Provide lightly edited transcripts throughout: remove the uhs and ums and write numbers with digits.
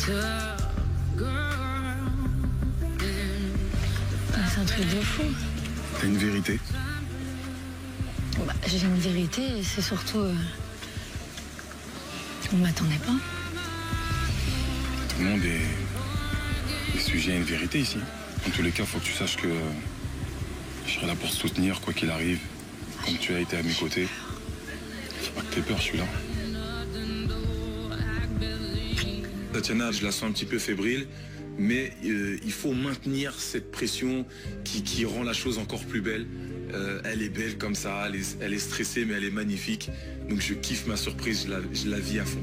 C'est un truc de fou. T'as une vérité? Bah, j'ai une vérité et c'est surtout... on m'attendait pas. Tout le monde est sujet à une vérité ici. En tous les cas, il faut que tu saches que je serai là pour te soutenir, quoi qu'il arrive. Comme tu as été à mes côtés. Faut pas que t'aies peur, je suis là. Tatiana, je la sens un petit peu fébrile, mais il faut maintenir cette pression qui rend la chose encore plus belle. Elle est belle comme ça, elle est stressée, mais elle est magnifique. Donc je kiffe ma surprise, je la vis à fond.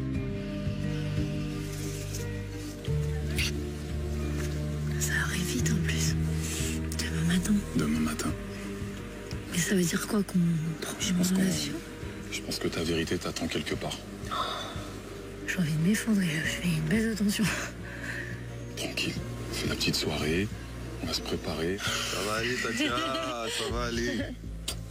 Ça arrive vite en plus. Demain matin. Demain matin. Mais ça veut dire quoi qu'on prend l'avion? Je pense que ta vérité t'attend quelque part. J'ai envie de m'effondrer, je fais une baisse de tension. Tranquille, on fait la petite soirée, on va se préparer. Ça va aller, Tatiana, ça va aller.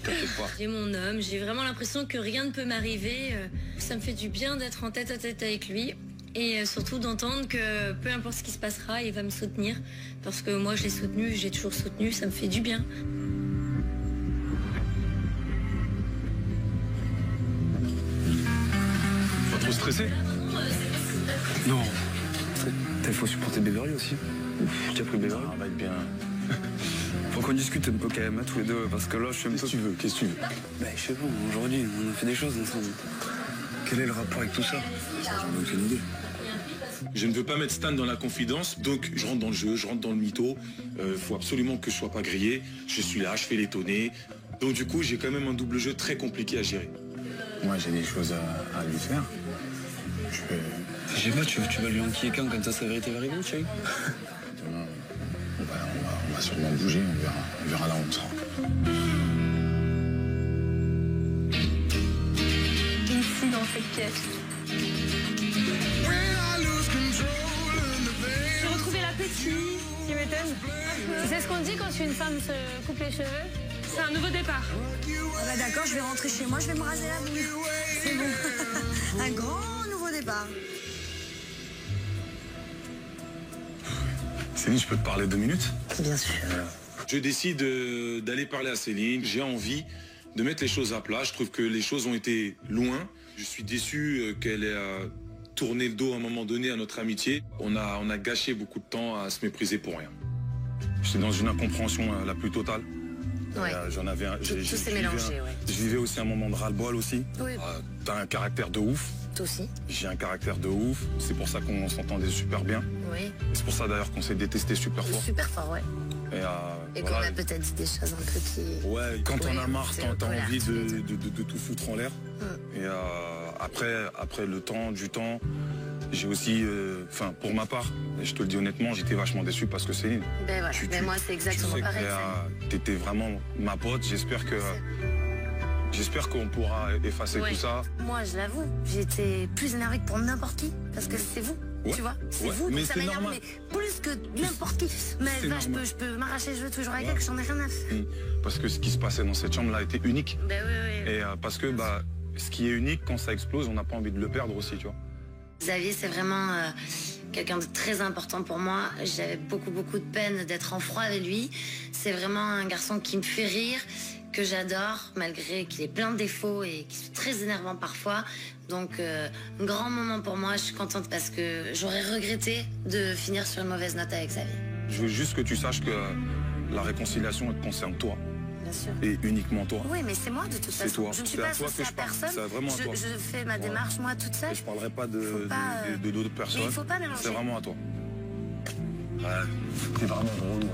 T'inquiète pas. J'ai mon homme, j'ai vraiment l'impression que rien ne peut m'arriver. Ça me fait du bien d'être en tête à tête avec lui. Et surtout d'entendre que peu importe ce qui se passera, il va me soutenir. Parce que moi, je l'ai soutenu, j'ai toujours soutenu, ça me fait du bien. Pas trop stressé? Non. Il faut supporter Beverly aussi. Qui a pris Beverly? Ça va être bien. Faut qu'on discute un peu quand même, tous les deux, parce que là, je suis un peu... Qu'est-ce que tu veux? Ben, je sais pas, aujourd'hui, on a fait des choses ensemble. Quel est le rapport avec tout ça? J'en ai aucune idée. Je ne veux pas mettre Stan dans la confidence, donc je rentre dans le jeu, je rentre dans le mytho. Faut absolument que je sois pas grillé. Je suis là, je fais l'étonné. Donc du coup, j'ai quand même un double jeu très compliqué à gérer. Moi, j'ai des choses à lui faire. Je sais pas, tu vas lui enquiller quand sa vérité va arriver, Thierry? Demain, on va sûrement bouger, on verra là où on sera. Ici, dans cette pièce. J'ai retrouvé l'appétit, qui m'étonne. Tu sais ce qu'on dit quand une femme se coupe les cheveux? C'est un nouveau départ. Ah bah d'accord, je vais rentrer chez moi, je vais me raser la boule. C'est bon. Un grand nouveau départ. Céline, je peux te parler 2 minutes? Bien sûr. Je décide d'aller parler à Céline. J'ai envie de mettre les choses à plat. Je trouve que les choses ont été loin. Je suis déçu qu'elle ait tourné le dos à un moment donné à notre amitié. On a gâché beaucoup de temps à se mépriser pour rien. J'étais dans une incompréhension la plus totale. Ouais. J'en avais tout s'est mélangé, ouais. Je vivais aussi un moment de ras-le-bol aussi. Oui. T'as un caractère de ouf. Toi aussi. J'ai un caractère de ouf. C'est pour ça qu'on s'entendait super bien. Oui. C'est pour ça d'ailleurs qu'on s'est détesté super fort. Super fort, ouais. Et qu'on a peut-être dit des choses un peu qui... Ouais, quand on a marre, t'as envie tous les de tout foutre en l'air. Et après du temps, j'ai aussi, pour ma part, et je te le dis honnêtement, j'étais vachement déçu parce que Céline. Ben voilà, mais moi c'est exactement pareil. T'étais vraiment ma pote, j'espère qu'on pourra effacer tout ça. Moi, je l'avoue, j'ai été plus énervée que pour n'importe qui, parce que c'est vous, tu vois, c'est vous, donc ça m'énerve, mais plus que n'importe qui. Mais là, je peux m'arracher les cheveux toujours avec elle, que j'en ai rien à faire. Parce que ce qui se passait dans cette chambre-là était unique. Ben oui. Et parce que ce qui est unique, quand ça explose, on n'a pas envie de le perdre aussi, tu vois. Xavier, c'est vraiment quelqu'un de très important pour moi. J'avais beaucoup de peine d'être en froid avec lui. C'est vraiment un garçon qui me fait rire, que j'adore, malgré qu'il ait plein de défauts et qu'il soit très énervant parfois. Donc, un grand moment pour moi. Je suis contente parce que j'aurais regretté de finir sur une mauvaise note avec Xavier. Je veux juste que tu saches que la réconciliation, elle te concerne toi. Bien sûr. Et uniquement toi. Oui, mais c'est moi de toute façon. Toi. Je ne suis pas associée à personne. C'est vraiment à toi. Je fais ma démarche moi toute seule. Et je parlerai pas de d'autres personnes. Il faut pas mélanger. C'est vraiment à toi. Ouais, t'es vraiment drôle.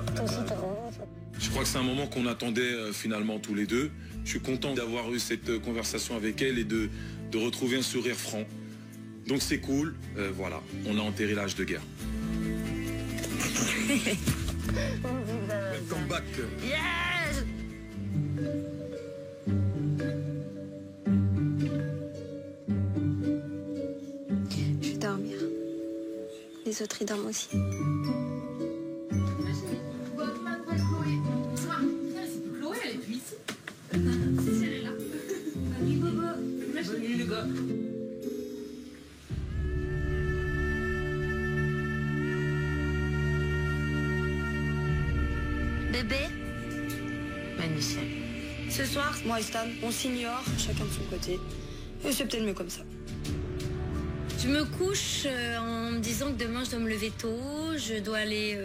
Je crois que c'est un moment qu'on attendait finalement tous les deux. Je suis content d'avoir eu cette conversation avec elle et de retrouver un sourire franc. Donc c'est cool. Voilà, on a enterré l'âge de guerre. Welcome back. Yes. Je vais dormir. Les autres, ils dorment aussi. Chloé, elle est plus ici. Si, elle est là. Salut, Bobo. Salut, les gars. bébé. Magnifique. Ce soir, moi et Stan, on s'ignore, chacun de son côté. Et c'est peut-être mieux comme ça. Je me couche en me disant que demain je dois me lever tôt, je dois aller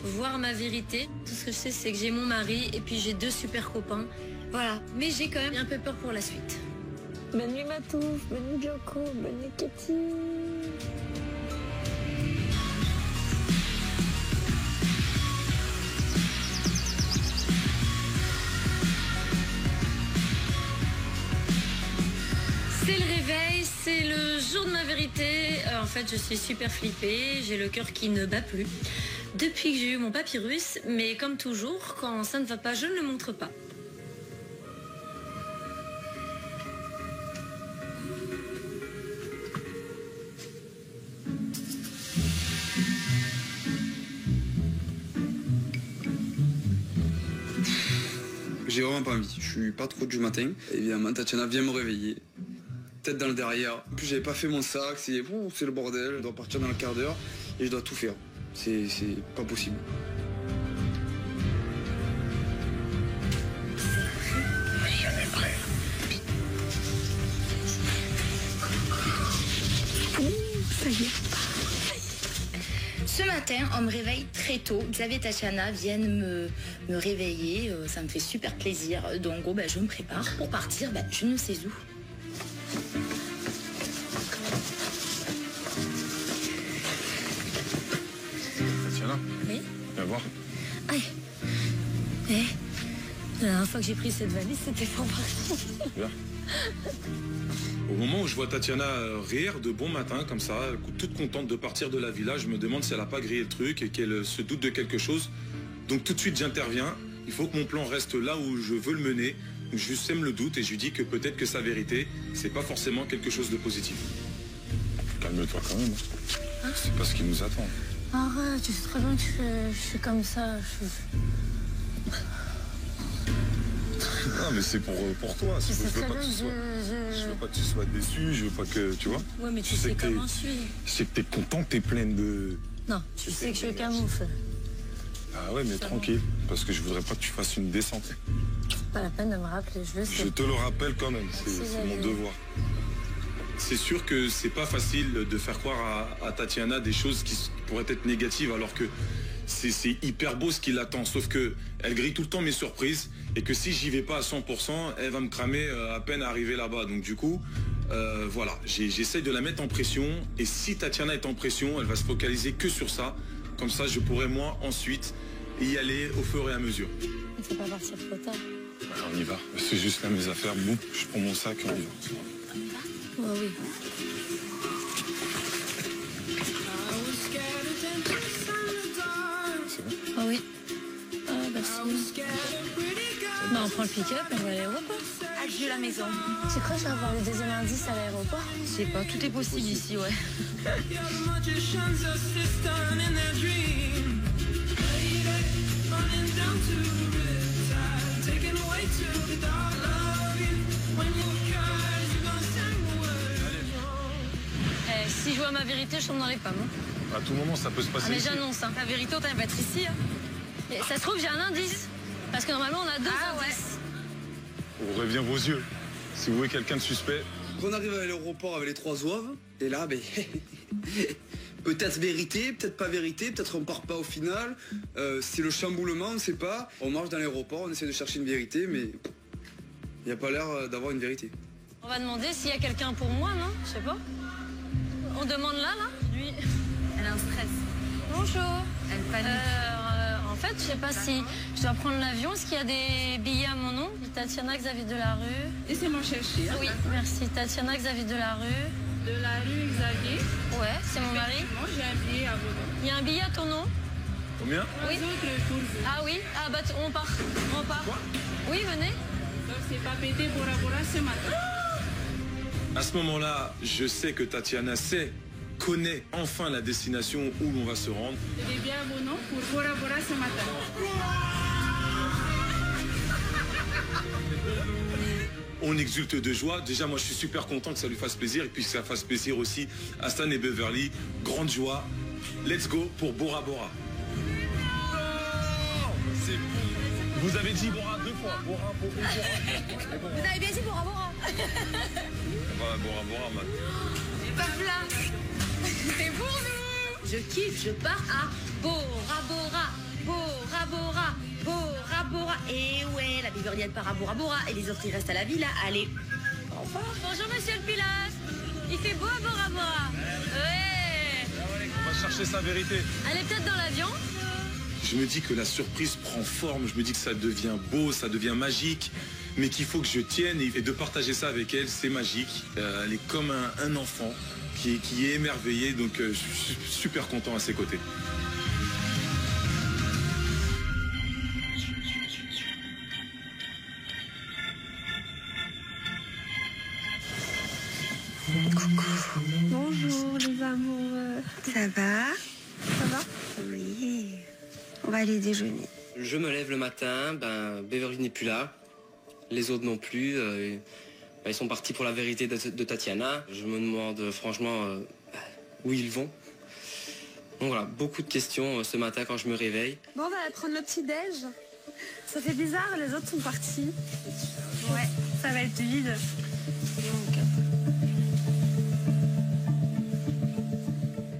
voir ma vérité. Tout ce que je sais, c'est que j'ai mon mari et puis j'ai 2 super copains. Voilà, mais j'ai quand même un peu peur pour la suite. Bonne nuit Matouf, bonne nuit Joko, bonne nuit Katy. C'est le réveil, c'est le jour de ma vérité. En fait, je suis super flippée, j'ai le cœur qui ne bat plus. Depuis que j'ai eu mon papyrus, mais comme toujours, quand ça ne va pas, je ne le montre pas. J'ai vraiment pas envie, je suis pas trop du matin. Évidemment, Tatiana vient me réveiller. Tête dans le derrière. En plus, j'avais pas fait mon sac, c'est le bordel. Je dois partir dans le quart d'heure et je dois tout faire. C'est pas possible. Jamais prêt. Ça y est. Ce matin, on me réveille très tôt. Xavier et Tatiana viennent me réveiller. Ça me fait super plaisir. Donc, je me prépare pour partir. Je ne sais où. Tatiana, Oui. viens voir. Aïe. La dernière fois que j'ai pris cette valise, c'était pour partir. Viens. Au moment où je vois Tatiana rire de bon matin, comme ça, toute contente de partir de la villa, je me demande si elle n'a pas grillé le truc et qu'elle se doute de quelque chose. Donc tout de suite, j'interviens. Il faut que mon plan reste là où je veux le mener. Donc je lui sème le doute et je lui dis que peut-être que sa vérité, c'est pas forcément quelque chose de positif. Calme-toi quand même. Hein. C'est pas ce qui nous attend. Arrête, tu sais très bien que je suis comme ça. Non, mais c'est pour toi. Je veux pas que tu sois déçu, je veux pas que, tu vois. Ouais, mais tu sais comment je suis. Je sais que t'es content, que t'es pleine de... Non, tu sais que je camoufle. Ah ouais, mais tranquille, parce que je voudrais pas que tu fasses une descente. Pas la peine de me rappeler, je le sais. Je te le rappelle quand même, c'est mon devoir. C'est sûr que c'est pas facile de faire croire à Tatiana des choses qui pourraient être négatives, alors que c'est hyper beau ce qui l'attend, sauf que elle grille tout le temps mes surprises et que si j'y vais pas à 100%, elle va me cramer à peine arriver là-bas. Donc du coup, voilà, j'essaye de la mettre en pression et si Tatiana est en pression, elle va se focaliser que sur ça. Comme ça, je pourrai moi ensuite y aller au fur et à mesure. Il faut pas partir trop tard. Alors, on y va. C'est juste là mes affaires. Boum, je prends mon sac et on y va. Oh, oui. C'est bon? Ah oui. Ah bah si. Bah on prend le pick-up et on va à l'aéroport. Adieu la maison. Tu crois que je vais avoir le deuxième indice à l'aéroport? Je sais pas, tout est possible ici, ouais. Si je vois ma vérité, je tombe dans les pommes. À tout moment, ça peut se passer. Ah mais ici. j'annonce, hein. La vérité, on va être ici. Hein. Et ça se trouve, j'ai un indice. Parce que normalement, on a 2 indices. Ouvrez bien vos yeux. Si vous voyez quelqu'un de suspect. On arrive à l'aéroport avec les 3 zouaves, et là, peut-être vérité, peut-être pas vérité, peut-être on part pas au final. C'est le chamboulement, on sait pas. On marche dans l'aéroport, on essaie de chercher une vérité, mais il n'y a pas l'air d'avoir une vérité. On va demander s'il y a quelqu'un pour moi, non? Je sais pas. On demande là? Lui. Elle a un stress. Bonjour. Elle panique. En fait, je sais pas si je dois prendre l'avion. Est-ce qu'il y a des billets à mon nom? Tatiana Xavier Delarue. Laissez-moi chercher. Oui, merci. Tatiana Xavier Delarue. De la rue Xavier. Ouais, c'est mon mari. Moi, j'ai un billet à vos noms. Il y a un billet à ton nom? Combien? Oui. Ah oui? Ah bah on part. On part. Quoi? Oui, venez. Donc c'est pas pété Bora Bora ce matin. À ce moment-là, je sais que Tatiana connaît enfin la destination où l'on va se rendre. J'ai des billets à vos noms pour Bora Bora ce matin. On exulte de joie. Déjà, moi, je suis super content que ça lui fasse plaisir et puis que ça fasse plaisir aussi à Stan et Beverly. Grande joie. Let's go pour Bora Bora. C'est bon. Vous avez dit Bora 2 fois. Bora. Vous avez bien dit Bora Bora. Voilà, Bora, man. Pas plein. C'est pour nous. Je kiffe, je pars à Bora Bora. Bora Bora. Bora Bora. Et ouais, la Beverly part à Bora Bora. Et les autres, ils restent à la villa. Allez. Au revoir. Bonjour, monsieur le Pilas. Il fait beau à Bora Bora. Ouais. On va chercher sa vérité. Elle est peut-être dans l'avion. Je me dis que la surprise prend forme, je me dis que ça devient beau, ça devient magique, mais qu'il faut que je tienne et de partager ça avec elle, c'est magique. Elle est comme un enfant qui est émerveillé, donc je suis super content à ses côtés. Coucou. Bonjour les amoureux. Ça va? Ça va? Oui. On va aller déjeuner. Je me lève le matin, Beverly n'est plus là, les autres non plus. Ils sont partis pour la vérité de Tatiana. Je me demande franchement où ils vont. Donc voilà, beaucoup de questions ce matin quand je me réveille. Bon, on va aller prendre le petit-déj. Ça fait bizarre, les autres sont partis. Ouais, ça va être vide.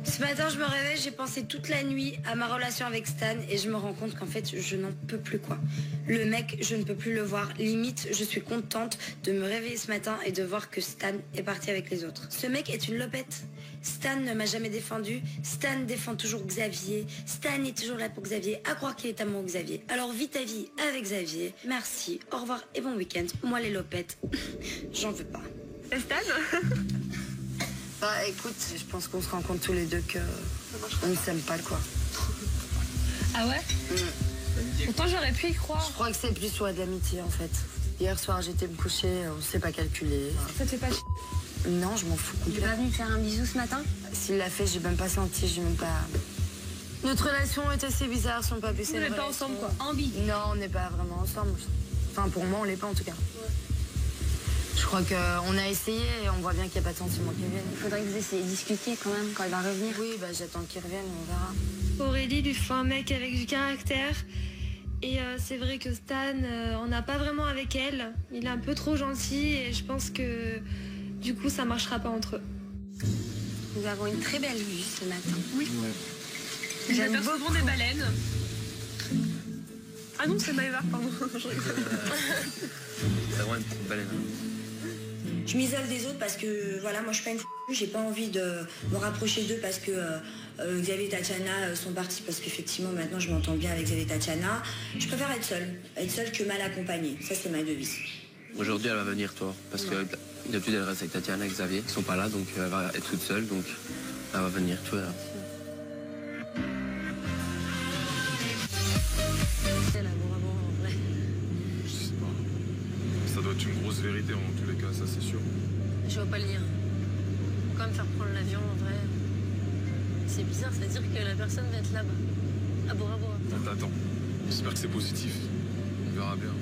Ce matin, je me réveille, j'ai pensé toute la nuit à ma relation avec Stan et je me rends compte qu'en fait, je n'en peux plus quoi. Le mec, je ne peux plus le voir. Limite, je suis contente de me réveiller ce matin et de voir que Stan est parti avec les autres. Ce mec est une lopette. Stan ne m'a jamais défendu. Stan défend toujours Xavier. Stan est toujours là pour Xavier. À croire qu'il est amoureux de Xavier. Alors vis ta vie avec Xavier. Merci, au revoir et bon week-end. Moi les lopettes, j'en veux pas. Et Stan? Bah écoute, je pense qu'on se rend compte tous les deux que on ne s'aime pas quoi. Ah ouais? Pourtant j'aurais pu y croire. Je crois que c'est plus de l'amitié en fait. Hier soir j'étais me coucher, on sait pas calculer. Ça te fait pas Non, je m'en fous Il est pas venu faire un bisou ce matin? S'il l'a fait, j'ai même pas senti, j'ai même pas... Notre relation est assez bizarre, si on peut appeler ça. Vous n'êtes pas ensemble quoi? Non, on n'est pas vraiment ensemble. Enfin pour moi on l'est pas en tout cas. Je crois qu'on a essayé et on voit bien qu'il n'y a pas de sentiments qui viennent. Il faudrait que vous essayiez de discuter quand même quand il va revenir. Oui, j'attends qu'il revienne, on verra. Aurélie lui faut un mec avec du caractère. Et c'est vrai que Stan, on n'a pas vraiment avec elle. Il est un peu trop gentil et je pense que du coup ça marchera pas entre eux. Nous avons une très belle vue ce matin. Oui. Ouais. J'aime souvent des baleines. Ah non, c'est Maëva, pardon. Je rigole. C'est vraiment une petite baleine. Je m'isole des autres parce que voilà, moi je suis pas une j'ai pas envie de me rapprocher d'eux parce que Xavier et Tatiana sont partis parce qu'effectivement maintenant je m'entends bien avec Xavier et Tatiana. Je préfère être seule que mal accompagnée. Ça c'est ma devise. Aujourd'hui elle va venir toi, parce que d'habitude elle reste avec Tatiana et Xavier, ils sont pas là donc elle va être toute seule donc elle va venir toi là. C'est l'amour en vrai. Je sais pas. Ça doit être une grosse vérité en tous les cas, ça c'est sûr. Je vois pas le lien. Pourquoi me faire prendre l'avion en vrai? C'est bizarre, ça veut dire que la personne va être là-bas, à Bora Bora. Attends, j'espère que c'est positif. On verra bien.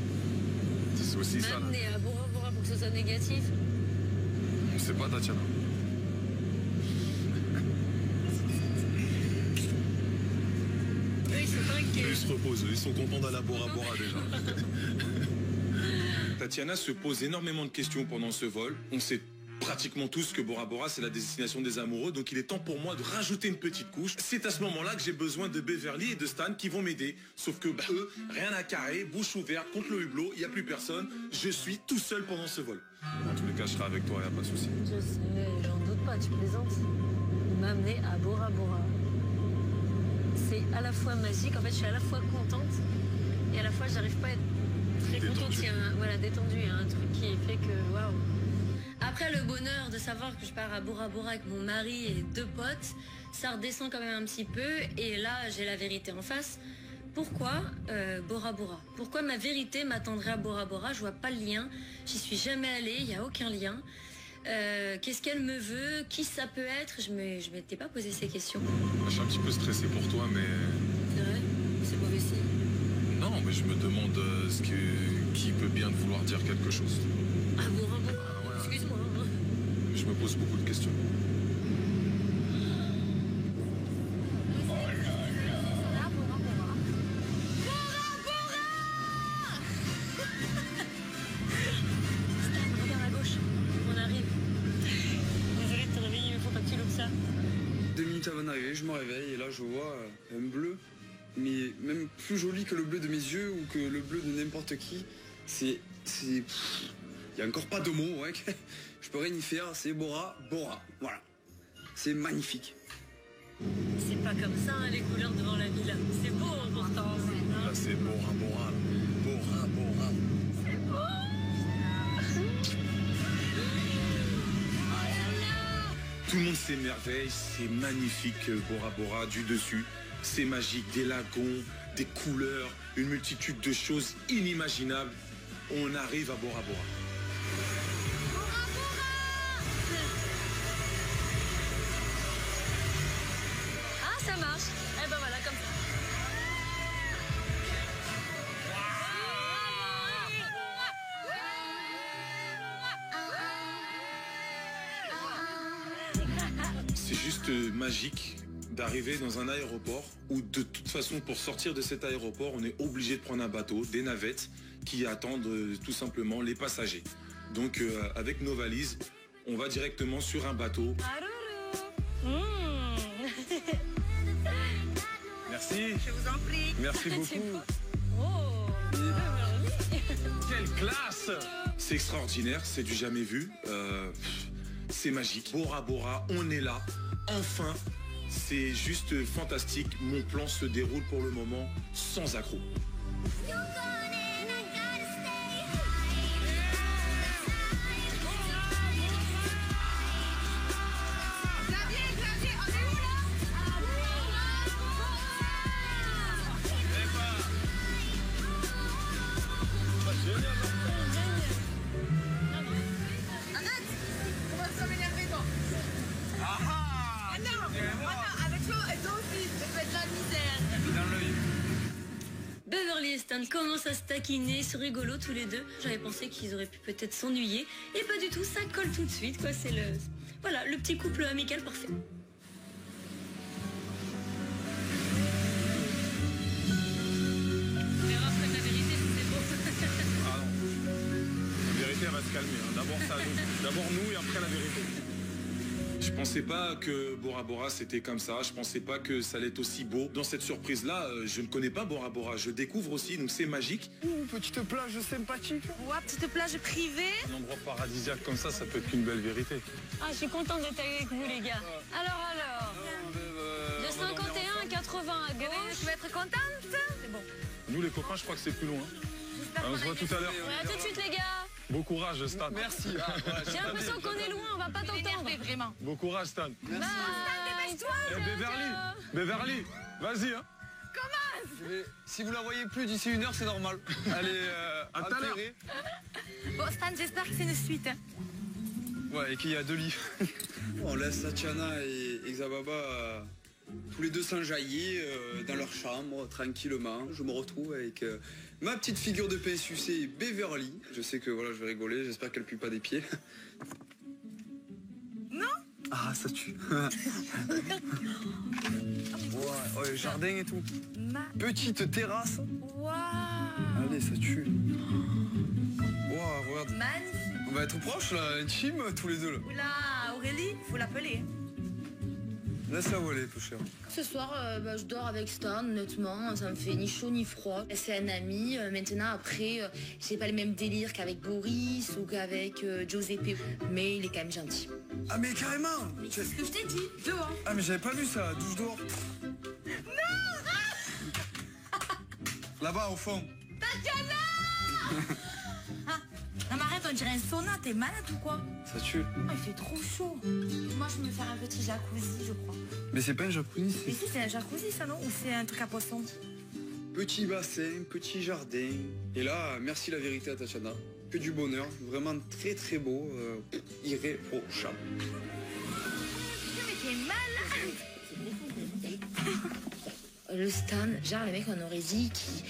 C'est aussi ça. M'amener à Bora Bora pour que ce soit négatif. On sait pas, Tatiana. Eux, ils sont tranquilles. Ils se reposent, ils sont contents d'aller à Bora Bora déjà. Tatiana se pose énormément de questions pendant ce vol. On sait pratiquement tous que Bora Bora c'est la destination des amoureux, donc il est temps pour moi de rajouter une petite couche. C'est à ce moment-là que j'ai besoin de Beverly et de Stan qui vont m'aider. Sauf que eux, rien à carrer, bouche ouverte, contre le hublot, il n'y a plus personne. Je suis tout seul pendant ce vol. En tous les cas, je serai avec toi, il n'y a pas de souci. Je sais, j'en doute pas, tu plaisantes. M'amener à Bora Bora. C'est à la fois magique, en fait je suis à la fois contente et à la fois j'arrive pas à être très contente. Il y a voilà, détendue, il y a un truc qui fait que waouh. Après le bonheur de savoir que je pars à Bora Bora avec mon mari et 2 potes, ça redescend quand même un petit peu et là j'ai la vérité en face. Pourquoi Bora Bora? Pourquoi ma vérité m'attendrait à Bora Bora? Je vois pas le lien, j'y suis jamais allée, il n'y a aucun lien. Qu'est-ce qu'elle me veut? Qui ça peut être? Je m'étais pas posé ces questions. Je suis un petit peu stressé pour toi, mais... C'est vrai? C'est mauvais signe. Non, mais je me demande qui peut bien te vouloir dire quelque chose. Ah, Bora Bora, excuse-moi. Je me pose beaucoup de questions. minutes avant d'arriver, je me réveille et là je vois un bleu, mais même plus joli que le bleu de mes yeux ou que le bleu de n'importe qui. Il n'y a encore pas de mots, ouais. Je peux rien y faire, c'est Bora Bora, voilà. C'est magnifique. C'est pas comme ça, hein, les couleurs devant la villa. C'est beau pourtant. Là, c'est Bora Bora. Bora Bora. C'est beau. Tout le monde s'émerveille, c'est magnifique Bora Bora du dessus. C'est magique, des lagons, des couleurs, une multitude de choses inimaginables. On arrive à Bora Bora. Ah, ça marche. Eh ben voilà, comme ça. C'est juste magique d'arriver dans un aéroport où de toute façon pour sortir de cet aéroport on est obligé de prendre un bateau, des navettes qui attendent tout simplement les passagers. Donc avec nos valises, on va directement sur un bateau. Merci. Je vous en prie. Merci beaucoup. Oh, Quelle classe! C'est extraordinaire, c'est du jamais vu. C'est magique. Bora Bora, on est là. Enfin, c'est juste fantastique. Mon plan se déroule pour le moment sans accroc. Beverly et Stan commencent à se taquiner, se rigolo tous les deux. J'avais pensé qu'ils auraient pu peut-être s'ennuyer. Et pas du tout, ça colle tout de suite, quoi. C'est le... Voilà, le petit couple amical parfait. On verra après la vérité si c'est beau. Ah non. La vérité, elle va se calmer. Hein. D'abord ça, d'abord nous et après la vérité. Je pensais pas que Bora Bora c'était comme ça, je pensais pas que ça allait être aussi beau. Dans cette surprise-là, je ne connais pas Bora Bora, je découvre aussi, donc c'est magique. Ouh, petite plage sympathique. Ouais, petite plage privée. Un endroit paradisiaque comme ça peut être qu'une belle vérité. Ah, je suis contente d'être avec vous, les gars. Alors. De 51 à 80 degrés. Je vais être contente. C'est bon. Nous les copains, je crois que c'est plus loin. On se voit tout à l'heure. Ouais, à tout de suite, les gars. Bon courage, Stan. Merci. J'ai l'impression qu'on est loin, on va pas t'entendre. Vraiment. Bon courage, Stan. Stan, dépêche-toi. Eh, Beverly, vas-y, hein. Si vous la voyez plus d'ici 1 heure, c'est normal. Elle est à tout à l'heure. Bon, Stan, j'espère que c'est une suite. Hein. Ouais, et qu'il y a 2 lits. On laisse Tatiana et Xababa tous les deux s'enjailler dans leur chambre, tranquillement. Je me retrouve avec ma petite figure de pain sucé Beverly. Je sais que voilà, je vais rigoler, j'espère qu'elle pue pas des pieds. Non. Ah, ça tue. Ouais, jardin et tout. Petite terrasse. Waouh. Allez, ça tue. Waouh, regarde. Magnifique. On va être proches là, intime tous les deux là. Oula, Aurélie, faut l'appeler. Laisse-la voler, peu cher. Ce soir, je dors avec Stan, honnêtement, ça me fait ni chaud ni froid. C'est un ami, maintenant après, j'ai pas le même délire qu'avec Boris ou qu'avec Giuseppe, mais il est quand même gentil. Ah mais carrément. Mais c'est ce que je t'ai dit, dehors. Ah mais j'avais pas vu ça, douche dehors. Non. Là-bas au fond. Tatiana. Non mais arrête, on dirait un sauna, t'es malade ou quoi? Ça tue. Ah, il fait trop chaud. Moi je vais me faire un petit jacuzzi, je crois. Mais c'est pas un jacuzzi, Mais si, c'est un jacuzzi ça non? Ou c'est un truc à poisson? Petit bassin, petit jardin. Et là, merci la vérité à Tatiana. Que du bonheur, vraiment très très beau, irréprochable. Mais t'es malade. Le Stan, genre le mec on aurait dit qui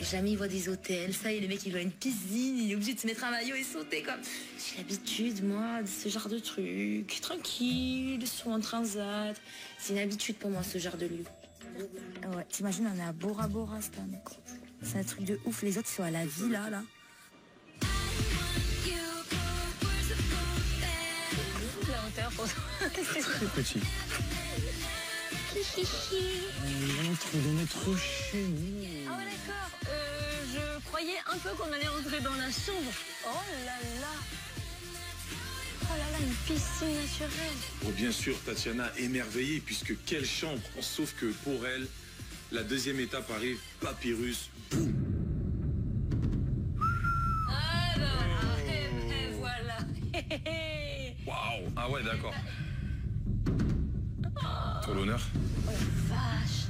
jamais il voit des hôtels, ça y est le mec il voit une piscine, il est obligé de se mettre un maillot et sauter comme. J'ai l'habitude moi de ce genre de truc, tranquille, soit en transat. C'est une habitude pour moi ce genre de lieu. Ouais, t'imagines on est à Bora Bora Stan. C'est un truc de ouf, les autres ils sont à la villa là. La hauteur pour toi. Très petit. On rentre dans notre chez nous. Ah ouais, d'accord. Je croyais un peu qu'on allait rentrer dans la chambre. Oh là là. Oh là là, une piscine naturelle. Bon, bien sûr, Tatiana émerveillée, puisque quelle chambre. Sauf que pour elle, la deuxième étape arrive, papyrus, boum. Ah ben, et voilà. Waouh. Ah ouais, d'accord. Pour l'honneur. Oh la vache.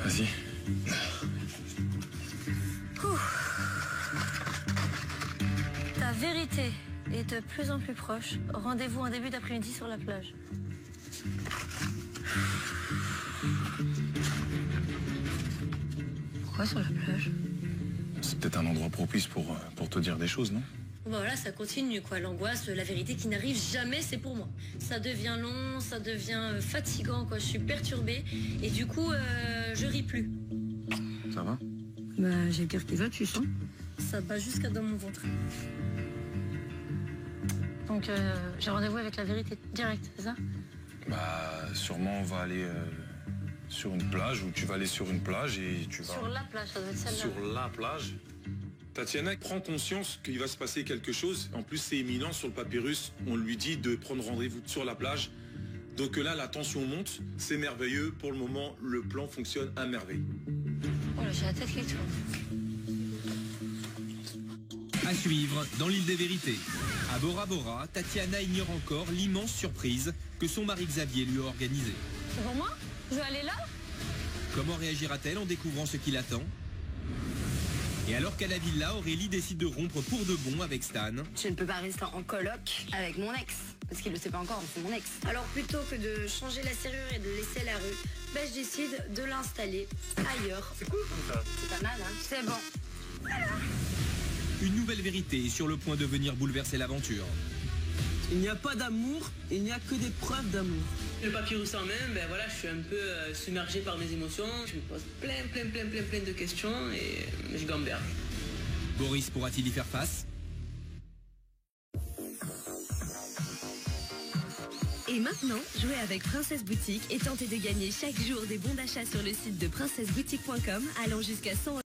Vas-y. Ta vérité est de plus en plus proche. Rendez-vous en début d'après-midi sur la plage. Pourquoi sur la plage? C'est peut-être un endroit propice pour te dire des choses, non? Bon, voilà, ça continue, quoi. L'angoisse, la vérité qui n'arrive jamais, c'est pour moi. Ça devient long, ça devient fatigant, quoi. Je suis perturbée et du coup, je ris plus. Ça va? Bah, j'ai le cœur qui va, tu sens? Ça bat jusqu'à dans mon ventre. Donc, j'ai rendez-vous avec la vérité direct, c'est ça? Bah, sûrement on va aller sur une plage, ou tu vas aller sur une plage et tu vas... Sur la plage, ça doit être celle-là. Sur la plage. Tatiana prend conscience qu'il va se passer quelque chose. En plus, c'est imminent sur le papyrus. On lui dit de prendre rendez-vous sur la plage. Donc là, la tension monte. C'est merveilleux. Pour le moment, le plan fonctionne à merveille. Oh là, j'ai la tête qui tourne. À suivre dans l'île des vérités. À Bora Bora, Tatiana ignore encore l'immense surprise que son mari Xavier lui a organisée. C'est pour moi? Je vais aller là? Comment réagira-t-elle en découvrant ce qui l'attend? Et alors qu'à la villa, Aurélie décide de rompre pour de bon avec Stan. Je ne peux pas rester en coloc avec mon ex, parce qu'il ne le sait pas encore, mais c'est mon ex. Alors plutôt que de changer la serrure et de le laisser à la rue, je décide de l'installer ailleurs. C'est cool comme ça. C'est pas mal, hein? C'est bon. Une nouvelle vérité est sur le point de venir bouleverser l'aventure. Il n'y a pas d'amour, il n'y a que des preuves d'amour. Le papyrus en main, ben voilà, je suis un peu submergé par mes émotions. Je me pose plein de questions et je gamberge. Boris pourra-t-il y faire face? Et maintenant, jouez avec Princesse Boutique et tentez de gagner chaque jour des bons d'achat sur le site de princesseboutique.com allant jusqu'à 100 €.